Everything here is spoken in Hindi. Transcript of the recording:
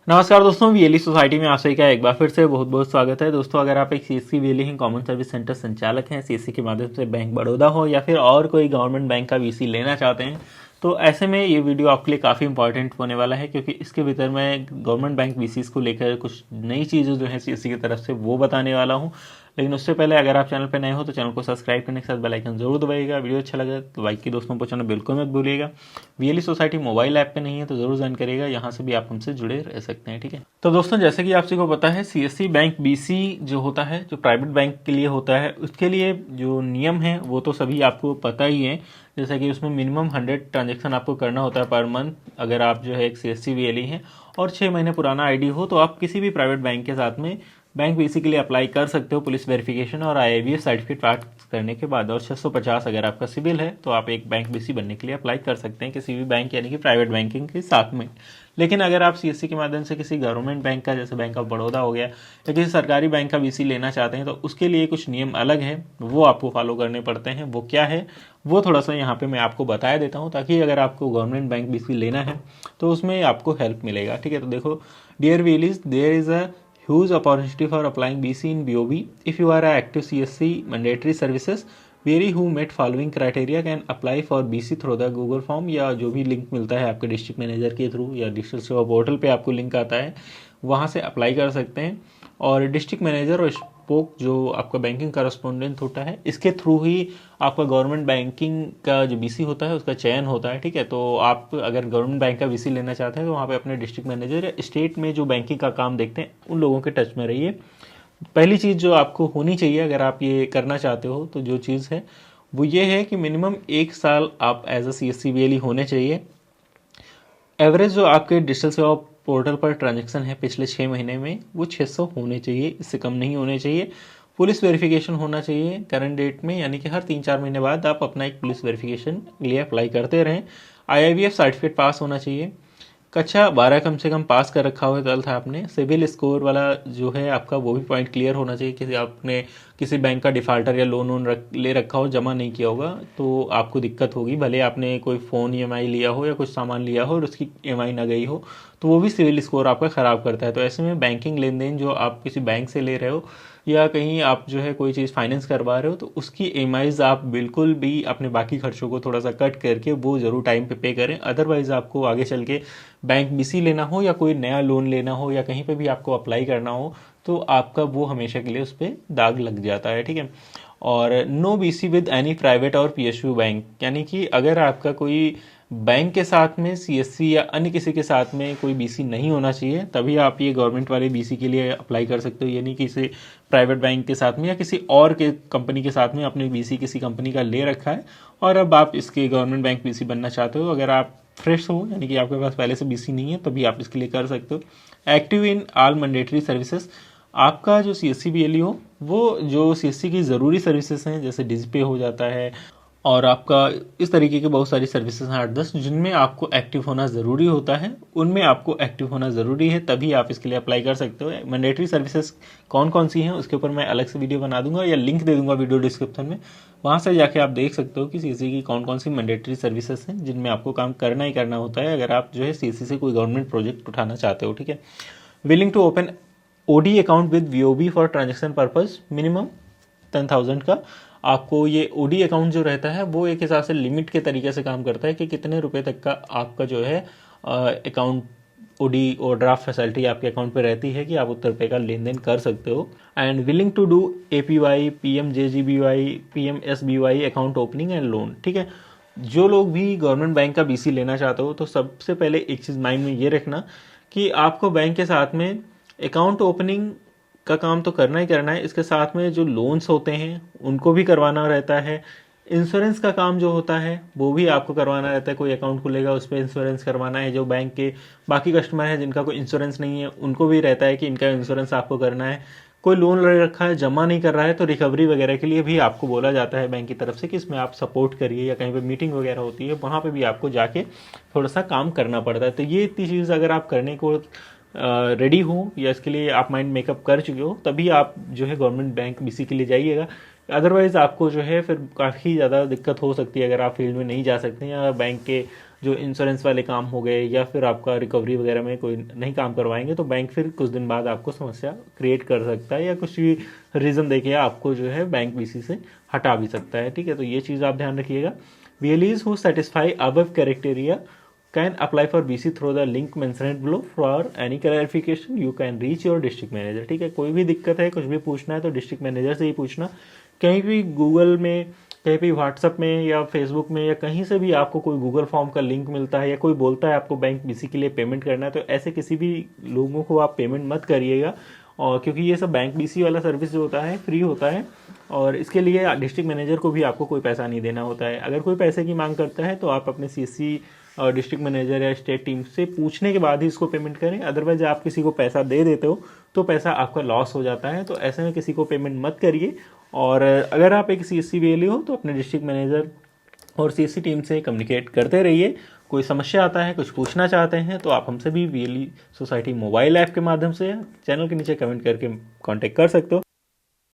नमस्कार दोस्तों, वीएलई सोसाइटी में आप सभी का एक बार फिर से बहुत बहुत स्वागत है। दोस्तों, अगर आप एक सीएससी वीएलई हैं, कॉमन सर्विस सेंटर संचालक हैं, सीएससी के माध्यम से बैंक बड़ौदा हो या फिर और कोई गवर्नमेंट बैंक का वीसी लेना चाहते हैं, तो ऐसे में ये वीडियो आपके लिए काफ़ी इंपॉर्टेंट होने वाला है, क्योंकि इसके भीतर मैं गवर्नमेंट बैंक वीसीस को लेकर कुछ नई चीज़ें जो है सीएससी की तरफ से वो बताने वाला हूँ। लेकिन उससे पहले अगर आप चैनल पर नए हो तो चैनल को सब्सक्राइब करने के साथ बेल आइकन जरूर दबाइएगा। वीडियो अच्छा लगे तो लाइक की दोस्तों पहुंचाना बिल्कुल मत भूलिएगा। वीएलई सोसाइटी मोबाइल ऐप पे नहीं है तो जरूर ज्वाइन करिएगा, यहाँ से भी आप हमसे जुड़े रह सकते हैं। ठीक है, तो दोस्तों जैसे कि आप सभी को पता है, सीएससी बैंक बीसी जो होता है, जो प्राइवेट बैंक के लिए होता है, उसके लिए जो नियम है वो तो सभी आपको पता ही है। जैसे कि उसमें मिनिमम 100 ट्रांजेक्शन आपको करना होता है पर मंथ। अगर आप जो है एक सीएससी वीएलई है और 6 महीने पुराना आईडी हो तो आप किसी भी प्राइवेट बैंक के साथ में बैंक बीसी के लिए अप्लाई कर सकते हो, पुलिस वेरिफिकेशन और आईएबीएफ सर्टिफिकेट प्राप्त करने के बाद। और 650 अगर आपका सिविल है तो आप एक बैंक बीसी बनने के लिए अप्लाई कर सकते हैं किसी भी बैंक यानी कि प्राइवेट बैंकिंग के साथ में। लेकिन अगर आप सीएससी के माध्यम से किसी गवर्नमेंट बैंक का, जैसे बैंक ऑफ बड़ौदा हो गया, या किसी सरकारी बैंक का बीसी लेना चाहते हैं तो उसके लिए कुछ नियम अलग है, वो आपको फॉलो करने पड़ते हैं। वो क्या है वो थोड़ा सा यहाँ पे मैं आपको बताया देता हूँ, ताकि अगर आपको गवर्नमेंट बैंक बीसी लेना है तो उसमें आपको हेल्प मिलेगा। ठीक है, तो देखो, dear VLEs, there is a huge opportunity for applying BC in BOB. If you are a active CSC mandatory services, very who met following criteria can apply for BC through the Google form, या जो भी लिंक मिलता है आपके डिस्ट्रिक्ट मैनेजर के थ्रू या डिस्ट्रिक्ट सेवा पोर्टल पे आपको लिंक आता है, वहाँ से अप्लाई कर सकते हैं। और डिस्ट्रिक्ट मैनेजर और स्पोक जो आपका बैंकिंग करस्पॉन्डेंट होता है, इसके थ्रू ही आपका गवर्नमेंट बैंकिंग का जो बीसी होता है उसका चयन होता है। ठीक है, तो आप अगर गवर्नमेंट बैंक का बीसी लेना चाहते हैं तो वहाँ पे अपने डिस्ट्रिक्ट मैनेजर या स्टेट में जो बैंकिंग का काम देखते हैं उन लोगों के टच में रहिए। पहली चीज़ जो आपको होनी चाहिए अगर आप ये करना चाहते हो, तो जो चीज़ है वो ये है कि मिनिमम 1 साल आप एज अ सीएससी वीएलई होने चाहिए। एवरेज जो आपके डिजिटल सेवा पोर्टल पर ट्रांजैक्शन है पिछले 6 महीने में, वो 600 होने चाहिए, इससे कम नहीं होने चाहिए। पुलिस वेरिफिकेशन होना चाहिए करंट डेट में, यानी कि हर 3-4 महीने बाद आप अपना एक पुलिस वेरिफिकेशन के लिए अप्लाई करते रहें। आईआईबीएफ सर्टिफिकेट पास होना चाहिए। कक्षा 12 कम से कम पास कर रखा हुआ है 12th आपने। सिविल स्कोर वाला जो है आपका, वो भी पॉइंट क्लियर होना चाहिए। किसी आपने किसी बैंक का डिफाल्टर या लोन वोन ले रखा हो, जमा नहीं किया होगा तो आपको दिक्कत होगी। भले आपने कोई फ़ोन ईएमआई लिया हो या कुछ सामान लिया हो और उसकी ईएमआई ना गई हो, तो वो भी सिविल स्कोर आपका ख़राब करता है। तो ऐसे में बैंकिंग लेन देन जो आप किसी बैंक से ले रहे हो या कहीं आप जो है कोई चीज़ फाइनेंस करवा रहे हो, तो उसकी ईएमआईज आप बिल्कुल भी अपने बाकी खर्चों को थोड़ा सा कट करके वो ज़रूर टाइम पे करें। अदरवाइज़ आपको आगे चल के बैंक बीसी लेना हो या कोई नया लोन लेना हो या कहीं पे भी आपको अप्लाई करना हो, तो आपका वो हमेशा के लिए उस पर दाग लग जाता है। ठीक है, और no BC with any private और पीएसयू बैंक, यानी कि अगर आपका कोई बैंक के साथ में सीएससी या अन्य किसी के साथ में कोई बीसी नहीं होना चाहिए, तभी आप ये गवर्नमेंट वाले बीसी के लिए अप्लाई कर सकते हो। यानी किसी प्राइवेट बैंक के साथ में या किसी और के कंपनी के साथ में आपने बीसी किसी कंपनी का ले रखा है और अब आप इसके गवर्नमेंट बैंक बीसी बनना चाहते हो। अगर आप फ्रेश हो, यानी कि आपके पास पहले से बीसी नहीं है, तभी आप इसके लिए कर सकते हो। Active in all mandatory services, आपका जो सीएससी बीएलई हो वो जो सीएससी की ज़रूरी सर्विसेज हैं, जैसे डिजिपे हो जाता है और आपका इस तरीके की बहुत सारी सर्विसेज हैं 8-10, जिनमें आपको एक्टिव होना ज़रूरी होता है, उनमें आपको एक्टिव होना ज़रूरी है, तभी आप इसके लिए अप्लाई कर सकते हो। मैंडेटरी सर्विसेज कौन कौन सी हैं उसके ऊपर मैं अलग से वीडियो बना दूंगा या लिंक दे दूंगा वीडियो डिस्क्रिप्शन में, वहाँ से जाके आप देख सकते हो कि सीएससी की कौन कौन सी मैंडेटरी सर्विसेज हैं जिनमें आपको काम करना ही करना होता है अगर आप जो है सीएससी से कोई गवर्नमेंट प्रोजेक्ट उठाना चाहते हो। ठीक है, willing to open OD account with VOB for transaction purpose, minimum 10,000 का। आपको ये ओडी अकाउंट जो रहता है वो एक हिसाब से लिमिट के तरीके से काम करता है कि कितने रुपए तक का आपका जो है अकाउंट ओडी और ड्राफ्ट फैसिलिटी आपके अकाउंट पे रहती है कि आप उतने रुपये का लेन देन कर सकते हो। And willing to do APY, PMJJBY, PMSBY account opening and loan. ठीक है, जो लोग भी गवर्नमेंट बैंक का बीसी लेना चाहते हो तो सबसे पहले एक चीज़ माइंड में ये रखना कि आपको बैंक के साथ में अकाउंट ओपनिंग का काम तो करना ही करना है, इसके साथ में जो लोन्स होते हैं उनको भी करवाना रहता है। इंश्योरेंस का काम जो होता है वो भी आपको करवाना रहता है। कोई अकाउंट खुलेगा उस पर इंश्योरेंस करवाना है। जो बैंक के बाकी कस्टमर हैं जिनका कोई इंश्योरेंस नहीं है, उनको भी रहता है कि इनका इंश्योरेंस आपको करना है। कोई लोन ले रखा है, जमा नहीं कर रहा है, तो रिकवरी वगैरह के लिए भी आपको बोला जाता है बैंक की तरफ से कि इसमें आप सपोर्ट करिए, या कहीं पे मीटिंग वगैरह होती है वहाँ पे भी आपको जाके थोड़ा सा काम करना पड़ता है। तो ये इतनी चीज़ अगर आप करने को रेडी हो या इसके लिए आप माइंड मेकअप कर चुके हो, तभी आप जो है गवर्नमेंट बैंक बीसी के लिए जाइएगा। अदरवाइज़ आपको जो है फिर काफ़ी ज़्यादा दिक्कत हो सकती है अगर आप फील्ड में नहीं जा सकते या बैंक के जो इंश्योरेंस वाले काम हो गए या फिर आपका रिकवरी वगैरह में कोई नहीं काम करवाएंगे तो बैंक फिर कुछ दिन बाद आपको समस्या क्रिएट कर सकता है या कुछ भी रीज़न देके आपको जो है बैंक बीसी से हटा भी सकता है। ठीक है, तो ये चीज़ आप ध्यान रखिएगा। VLEs who satisfy above criteria can apply for BC through the link mentioned below. For any clarification you can reach your district manager। ठीक है, कोई भी दिक्कत है, कुछ भी पूछना है तो डिस्ट्रिक्ट मैनेजर से ही पूछना। कहीं भी गूगल में, कहीं भी व्हाट्सअप में या फेसबुक में या कहीं से भी आपको कोई गूगल फॉर्म का लिंक मिलता है या कोई बोलता है आपको बैंक बीसी के लिए पेमेंट करना है, तो ऐसे किसी भी लोगों को आप पेमेंट मत करिएगा। और क्योंकि ये सब बैंक बीसी वाला सर्विस जो होता है फ्री होता है और इसके लिए डिस्ट्रिक्ट मैनेजर को भी आपको कोई पैसा नहीं देना होता है। अगर कोई पैसे की मांग करता है तो आप अपने CSC और डिस्ट्रिक्ट मैनेजर या स्टेट टीम से पूछने के बाद ही इसको पेमेंट करें। अदरवाइज आप किसी को पैसा दे देते हो तो पैसा आपका लॉस हो जाता है, तो ऐसे में किसी को पेमेंट मत करिए। और अगर आप एक CSC VLE हो तो अपने डिस्ट्रिक्ट मैनेजर और CSC टीम से कम्युनिकेट करते रहिए। कोई समस्या आता है, कुछ पूछना चाहते हैं तो आप हमसे भी VLE सोसाइटी मोबाइल ऐप के माध्यम से चैनल के नीचे कमेंट करके कांटेक्ट कर सकते हो।